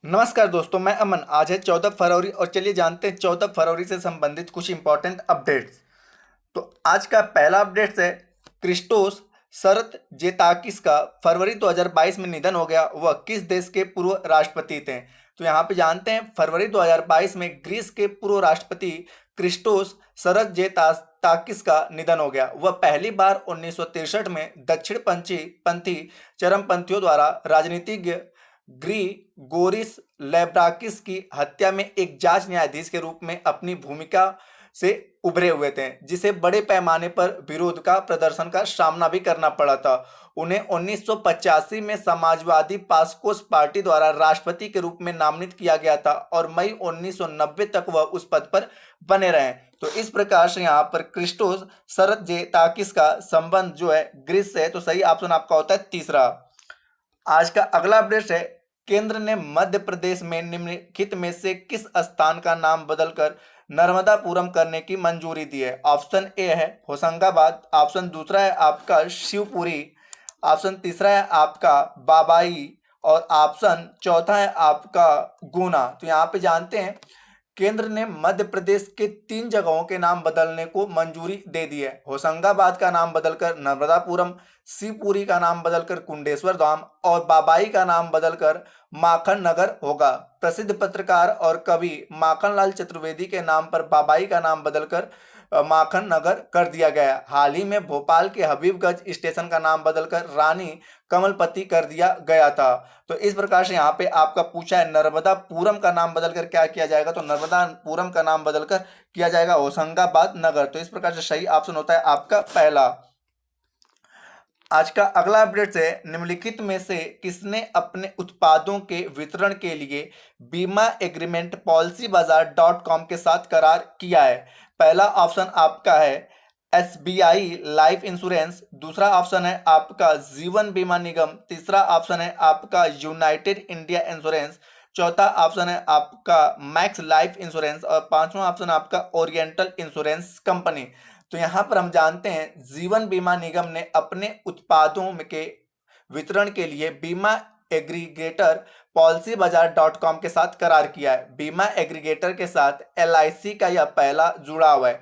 नमस्कार दोस्तों, मैं अमन। आज है 14 फरवरी और चलिए जानते हैं 14 फरवरी से संबंधित कुछ इंपॉर्टेंट अपडेट्स। तो आज का पहला अपडेट है क्रिस्टोस सरतजेताकिस का फरवरी 2022 में निधन हो गया। वह किस देश के पूर्व राष्ट्रपति थे? तो यहाँ पे जानते हैं फरवरी 2022 में ग्रीस के पूर्व राष्ट्रपति क्रिस्टोस सरतजेताकिस का निधन हो गया। वह पहली बार 1963 में दक्षिणपंथी पंथी चरमपंथियों द्वारा राजनीतिज्ञ ग्रीगोरिस लैब्राकिस की हत्या में एक जांच न्यायाधीश के रूप में अपनी भूमिका से उभरे हुए थे, जिसे बड़े पैमाने पर विरोध का प्रदर्शन का सामना भी करना पड़ा था। उन्हें 1985 में समाजवादी पासपोस पार्टी द्वारा राष्ट्रपति के रूप में नामित किया गया था और मई 1990 तक वह उस पद पर बने रहे। तो इस प्रकार से यहाँ पर क्रिस्टोस सरतजेताकिस का संबंध जो है ग्रीस से है। तो सही ऑप्शन आपका होता है तीसरा। आज का अगला अपडेट है केंद्र ने मध्य प्रदेश में निम्नलिखित में से किस स्थान का नाम बदलकर नर्मदापुरम करने की मंजूरी दी है? ऑप्शन ए है होशंगाबाद, ऑप्शन दूसरा है आपका शिवपुरी, ऑप्शन तीसरा है आपका बाबाई और ऑप्शन चौथा है आपका गुना। तो यहाँ पे जानते हैं केंद्र ने मध्य प्रदेश के 3 जगहों के नाम बदलने को मंजूरी दे दी है। होशंगाबाद का नाम बदलकर नर्मदापुरम, शिवपुरी का नाम बदलकर कुंडेश्वर धाम और बाबाई का नाम बदलकर माखन नगर होगा। प्रसिद्ध पत्रकार और कवि माखनलाल चतुर्वेदी के नाम पर बाबाई का नाम बदलकर माखन नगर कर दिया गया। हाल ही में भोपाल के हबीबगंज स्टेशन का नाम बदलकर रानी कमलपति कर दिया गया था। तो इस प्रकार से यहाँ पे आपका पूछा है नर्मदापुरम का नाम बदलकर क्या किया जाएगा? तो नर्मदापुरम का नाम बदलकर किया जाएगा होशंगाबाद नगर। तो इस प्रकार से सही ऑप्शन होता है आपका पहला। आज का अगला अपडेट है निम्नलिखित में से किसने अपने उत्पादों के वितरण के लिए बीमा एग्रीमेंट पॉलिसी बाजार .com के साथ करार किया है? पहला ऑप्शन आपका है एसबीआई लाइफ इंश्योरेंस, दूसरा ऑप्शन है आपका जीवन बीमा निगम, तीसरा ऑप्शन है आपका यूनाइटेड इंडिया इंश्योरेंस, चौथा ऑप्शन है आपका मैक्स लाइफ इंश्योरेंस और पांचवा ऑप्शन आपका ओरिएंटल इंश्योरेंस कंपनी। तो यहाँ पर हम जानते हैं जीवन बीमा निगम ने अपने उत्पादों के वितरण के लिए बीमा एग्रीगेटर पॉलिसी बाजार .com के साथ करार किया है। बीमा एग्रीगेटर के साथ एलआईसी का यह पहला जुड़ाव है।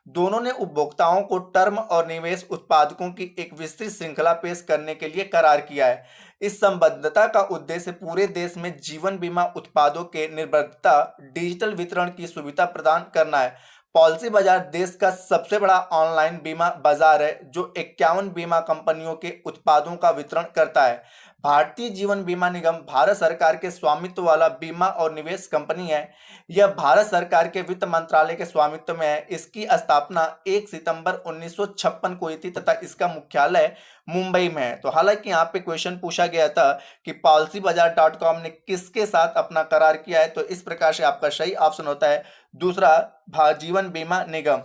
दोनों ने उपभोक्ताओं को टर्म और निवेश उत्पादकों की एक विस्तृत श्रृंखला पेश करने के लिए करार किया है। इस संबद्धता का उद्देश्य पूरे देश में जीवन बीमा उत्पादों के निर्बाधता डिजिटल वितरण की सुविधा प्रदान करना है। पॉलिसी बाजार देश का सबसे बड़ा ऑनलाइन बीमा बाजार है जो 51 बीमा कंपनियों के उत्पादों का वितरण करता है। भारतीय जीवन बीमा निगम भारत सरकार के स्वामित्व वाला बीमा और निवेश कंपनी है। यह भारत सरकार के वित्त मंत्रालय के स्वामित्व में है। इसकी स्थापना 1 सितंबर 1956 को हुई थी तथा इसका मुख्यालय मुंबई में है। तो हालांकि यहाँ पे क्वेश्चन पूछा गया था कि पॉलिसी बाजार .com ने किसके साथ अपना करार किया है? तो इस प्रकार से आपका सही ऑप्शन होता है दूसरा जीवन बीमा निगम।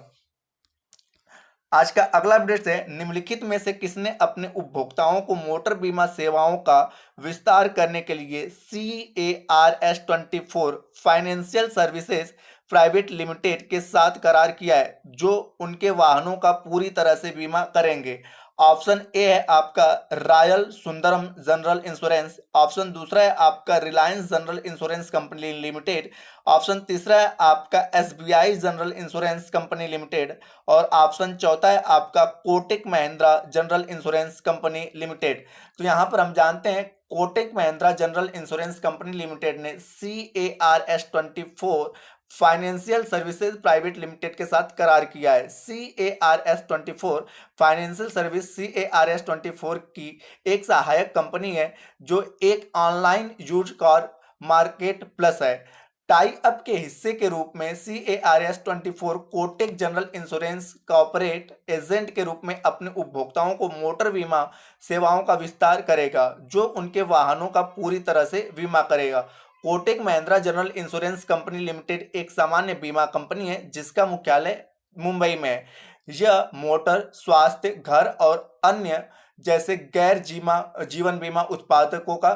आज का अगला अपडेट है निम्नलिखित में से किसने अपने उपभोक्ताओं को मोटर बीमा सेवाओं का विस्तार करने के लिए CARS24 financial services private limited के साथ करार किया है जो उनके वाहनों का पूरी तरह से बीमा करेंगे? ऑप्शन ए है आपका royal Sundaram general insurance, option दूसरा है आपका Reliance general insurance company limited, option तीसरा है आपका SBI general insurance company limited और ऑप्शन चौथा है आपका Kotak Mahindra general insurance company limited. तो यहाँ पर हम जानते हैं Kotak Mahindra general insurance company limited ने CARS24 financial services private limited के साथ करार किया है। CARS24 फाइनेंशियल सर्विस CARS24 की एक सहायक कंपनी है जो एक online use car market plus है। टाई अप के हिस्से के रूप में CARS24 Kotak general insurance corporate agent के रूप में अपने उपभोक्ताओं को मोटर बीमा सेवाओं का विस्तार करेगा जो उनके वाहनों का पूरी तरह से बीमा करेगा। Kotak Mahindra general insurance company limited एक सामान्य बीमा कंपनी है जिसका मुख्यालय मुंबई में है। यह मोटर, स्वास्थ्य, घर और अन्य जैसे गैर जीवन बीमा उत्पादकों का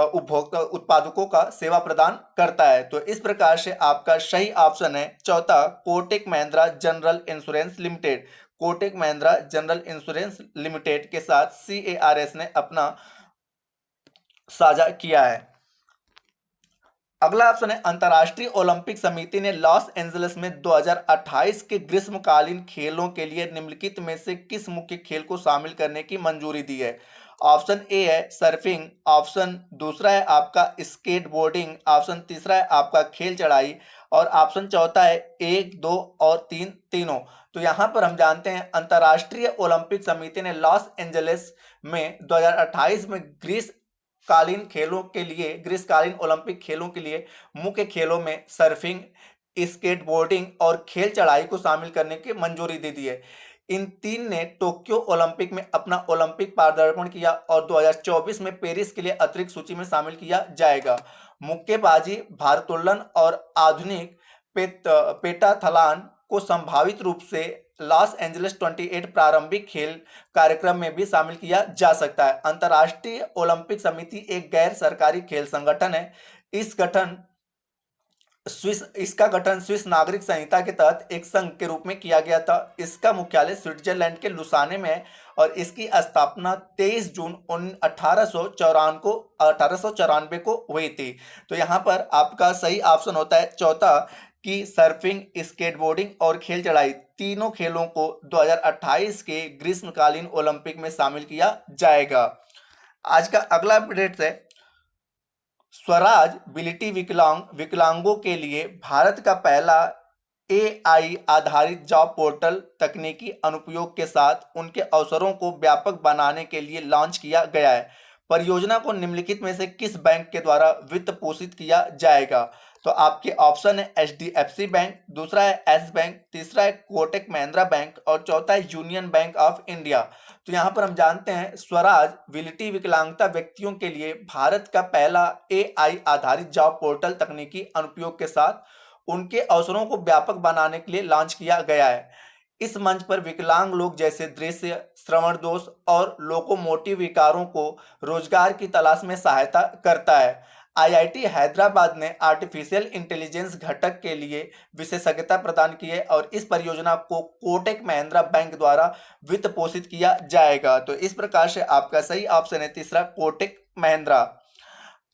उपभोक्ता उत्पादकों का सेवा प्रदान करता है। तो इस प्रकार से आपका सही ऑप्शन है चौथा Kotak Mahindra general insurance limited. Kotak Mahindra general insurance limited के साथ CARS ने अपना साझा किया है। अगला ऑप्शन है अंतर्राष्ट्रीय ओलंपिक समिति ने लॉस एंजलिस में 2028 के ग्रीष्मकालीन खेलों के लिए निम्नलिखित में से किस मुख्य खेल को शामिल करने की मंजूरी दी है। ऑप्शन ए है सर्फिंग, ऑप्शन दूसरा है आपका स्केट बोर्डिंग, ऑप्शन तीसरा है आपका खेल चढ़ाई और ऑप्शन चौथा है 1, 2 और 3 तीनों। तो यहाँ पर हम जानते हैं अंतर्राष्ट्रीय ओलंपिक समिति ने लॉस एंजलिस में 2028 में ग्रीष्मकालीन ओलंपिक खेलों के लिए मुख्य खेलों में सर्फिंग, स्केटबोर्डिंग और खेल चढ़ाई को शामिल करने की मंजूरी दे दी है। इन तीन ने टोक्यो ओलंपिक में अपना ओलंपिक पदार्पण किया और 2024 में पेरिस के लिए अतिरिक्त सूची में शामिल किया जाएगा। मुक्केबाजी, भारोत्तोलन और आधुनिक पेटाथलॉन को संभावित रूप से लॉस एंजलिस 28 प्रारंभिक खेल कार्यक्रम में भी शामिल किया जा सकता है। अंतर्राष्ट्रीय ओलंपिक समिति एक गैर सरकारी खेल संगठन है। इसका गठन स्विस नागरिक संहिता के तहत एक संघ के रूप में किया गया था। इसका मुख्यालय स्विट्जरलैंड के लुसाने में है और इसकी स्थापना 23 जून 1894 को हुई थी। तो यहाँ पर आपका सही ऑप्शन होता है चौथा कि सर्फिंग, स्केटबोर्डिंग और खेल चढ़ाई तीनों खेलों को 2028 के ग्रीष्मकालीन ओलंपिक में शामिल किया जाएगा। आज का अगला अपडेट है स्वराज बिलिटी विकलांगों के लिए भारत का पहला AI आधारित जॉब पोर्टल तकनीकी अनुप्रयोग के साथ उनके अवसरों को व्यापक बनाने के लिए लॉन्च किया गया है। परियोजना को निम्नलिखित में से किस बैंक के द्वारा वित्त पोषित किया जाएगा। तो आपके ऑप्शन है HDFC बैंक, दूसरा है एस बैंक, तीसरा है कोटक महिंद्रा बैंक और चौथा है यूनियन बैंक ऑफ इंडिया। तो यहाँ पर हम जानते हैं स्वराज बिलिटी विकलांगता व्यक्तियों के लिए भारत का पहला AI आधारित जॉब पोर्टल तकनीकी अनुप्रयोग के साथ उनके अवसरों को व्यापक बनाने के लिए लॉन्च किया गया है। इस मंच पर विकलांग लोग जैसे दृश्य, श्रवण दोष और लोकोमोटिव विकारों को रोजगार की तलाश में सहायता करता है। IIT हैदराबाद ने आर्टिफिशियल इंटेलिजेंस घटक के लिए विशेषज्ञता प्रदान की है और इस परियोजना को कोटक महिंद्रा बैंक द्वारा वित्त पोषित किया जाएगा। तो इस प्रकार से आपका सही ऑप्शन है तीसरा कोटक महिंद्रा।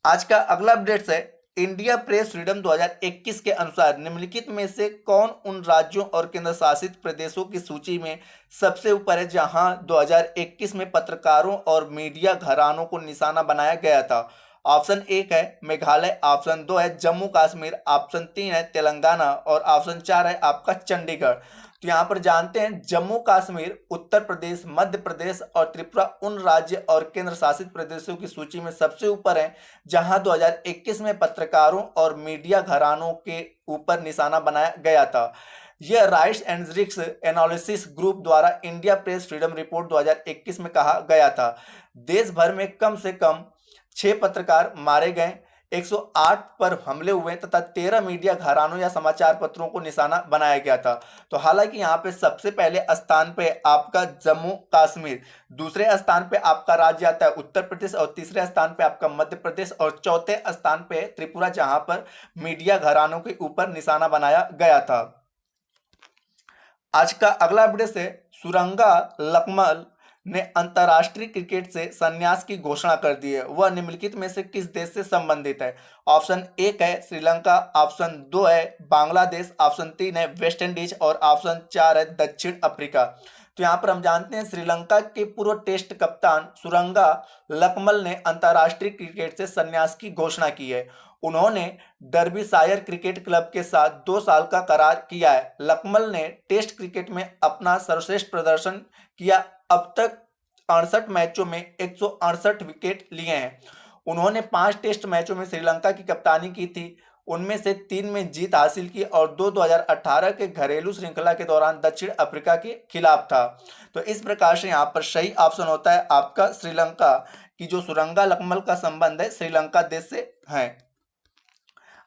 आज का अगला अपडेट है इंडिया प्रेस फ्रीडम 2021 के अनुसार निम्नलिखित में से कौन उन राज्यों और केंद्र शासित प्रदेशों की सूची में सबसे ऊपर है जहां 2021 में पत्रकारों और मीडिया घरानों को निशाना बनाया गया था। ऑप्शन 1 है मेघालय, ऑप्शन 2 है जम्मू कश्मीर, ऑप्शन 3 है तेलंगाना और ऑप्शन 4 है आपका चंडीगढ़। तो यहाँ पर जानते हैं जम्मू कश्मीर, उत्तर प्रदेश, मध्य प्रदेश और त्रिपुरा उन राज्य और केंद्र शासित प्रदेशों की सूची में सबसे ऊपर है जहां 2021 में पत्रकारों और मीडिया घरानों के ऊपर निशाना बनाया गया था। यह rights and risk analysis group द्वारा इंडिया प्रेस फ्रीडम रिपोर्ट 2021 में कहा गया था। देश भर में कम से कम 6 पत्रकार मारे गए, 108 पर हमले हुए तथा 13 मीडिया घरानों या समाचार पत्रों को निशाना बनाया गया था। तो हालांकि यहाँ पे सबसे पहले स्थान पे आपका जम्मू कश्मीर, दूसरे स्थान पे आपका राज्य आता है उत्तर प्रदेश और तीसरे स्थान पे आपका मध्य प्रदेश और चौथे स्थान पे त्रिपुरा जहां पर मीडिया घरानों के ऊपर निशाना बनाया गया था। आज का अगला अपडेट है सुरंगा लकमल ने अंतर्राष्ट्रीय क्रिकेट से संन्यास की घोषणा कर दी है। वह निम्नलिखित में से किस देश से संबंधित है। ऑप्शन 1 है श्रीलंका, ऑप्शन 2 है बांग्लादेश, ऑप्शन 3 है वेस्ट इंडीज और ऑप्शन 4 है दक्षिण अफ्रीका। तो यहाँ पर हम जानते हैं श्रीलंका के पूर्व टेस्ट कप्तान सुरंगा लकमल ने अंतर्राष्ट्रीय क्रिकेट से संन्यास की घोषणा की है। उन्होंने डर्बीशायर क्रिकेट क्लब के साथ 2 साल का करार किया है। लकमल ने टेस्ट क्रिकेट में अपना सर्वश्रेष्ठ प्रदर्शन किया, अब तक 68 मैचों में 168 विकेट लिए हैं। उन्होंने 5 टेस्ट मैचों में श्रीलंका की कप्तानी की थी, उनमें से 3 में जीत हासिल की और 2018 के घरेलू श्रृंखला के दौरान दक्षिण अफ्रीका के खिलाफ था। तो इस प्रकार से यहाँ पर सही ऑप्शन होता है आपका श्रीलंका की जो सुरंगा लकमल का संबंध है श्रीलंका देश से है।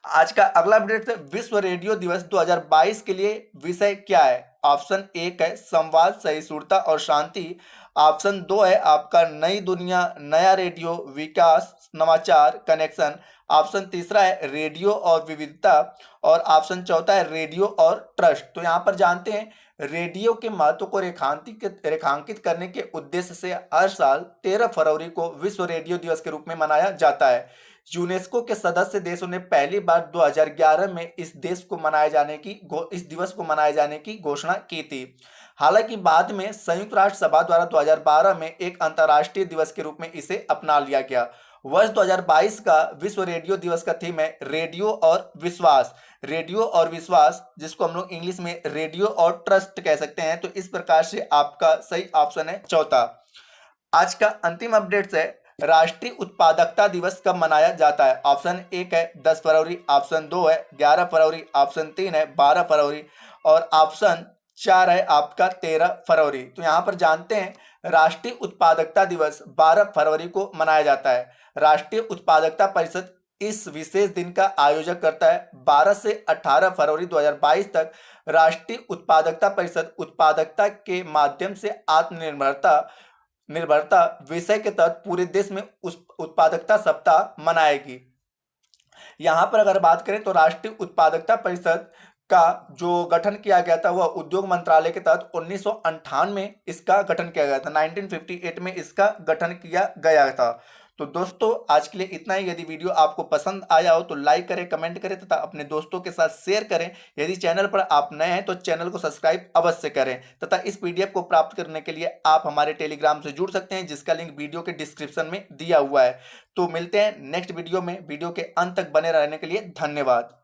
आज का अगला अपडेट है विश्व रेडियो दिवस 2022 के लिए विषय क्या है। ऑप्शन 1 है संवाद, सहिष्णुता और शांति, ऑप्शन 2 है आपका नई दुनिया, नया रेडियो, विकास, नवाचार, कनेक्शन, ऑप्शन तीसरा है रेडियो और विविधता और ऑप्शन चौथा है रेडियो और ट्रस्ट। तो यहाँ पर जानते हैं रेडियो के महत्व को रेखांकित करने के उद्देश्य से हर साल 13 फरवरी को विश्व रेडियो दिवस के रूप में मनाया जाता है। यूनेस्को के सदस्य देशों ने पहली बार 2011 में इस दिवस को मनाए जाने की घोषणा की थी। हालांकि बाद में संयुक्त राष्ट्र सभा द्वारा 2012 में एक अंतर्राष्ट्रीय दिवस के रूप में इसे अपना लिया गया। वर्ष 2022 का विश्व रेडियो दिवस का थीम है रेडियो और विश्वास। रेडियो और विश्वास, जिसको हम लोग इंग्लिश में रेडियो और ट्रस्ट कह सकते हैं। तो इस प्रकार से आपका सही ऑप्शन है चौथा। आज का अंतिम अपडेट है राष्ट्रीय उत्पादकता दिवस कब मनाया जाता है। ऑप्शन 1 है 10 फरवरी, ऑप्शन 2 है 11 फरवरी, ऑप्शन 3 है 12 फरवरी और ऑप्शन 4 है आपका 13 फरवरी। तो यहाँ पर जानते हैं राष्ट्रीय उत्पादकता दिवस 12 फरवरी को मनाया जाता है। राष्ट्रीय उत्पादकता परिषद इस विशेष दिन का आयोजन करता है। 12 से 18 फरवरी 2022 तक राष्ट्रीय उत्पादकता परिषद उत्पादकता के माध्यम से आत्मनिर्भरता विषय के तहत पूरे देश में उस उत्पादकता सप्ताह मनाएगी। यहां पर अगर बात करें तो राष्ट्रीय उत्पादकता परिषद का जो गठन किया गया था वह उद्योग मंत्रालय के तहत 1958 में इसका गठन किया गया था। 1958 में इसका गठन किया गया था। तो दोस्तों आज के लिए इतना ही। यदि वीडियो आपको पसंद आया हो तो लाइक करें, कमेंट करें तथा अपने दोस्तों के साथ शेयर करें। यदि चैनल पर आप नए हैं तो चैनल को सब्सक्राइब अवश्य करें तथा इस पीडीएफ को प्राप्त करने के लिए आप हमारे टेलीग्राम से जुड़ सकते हैं, जिसका लिंक वीडियो के डिस्क्रिप्शन में दिया हुआ है। तो मिलते हैं नेक्स्ट वीडियो में। वीडियो के अंत तक बने रहने के लिए धन्यवाद।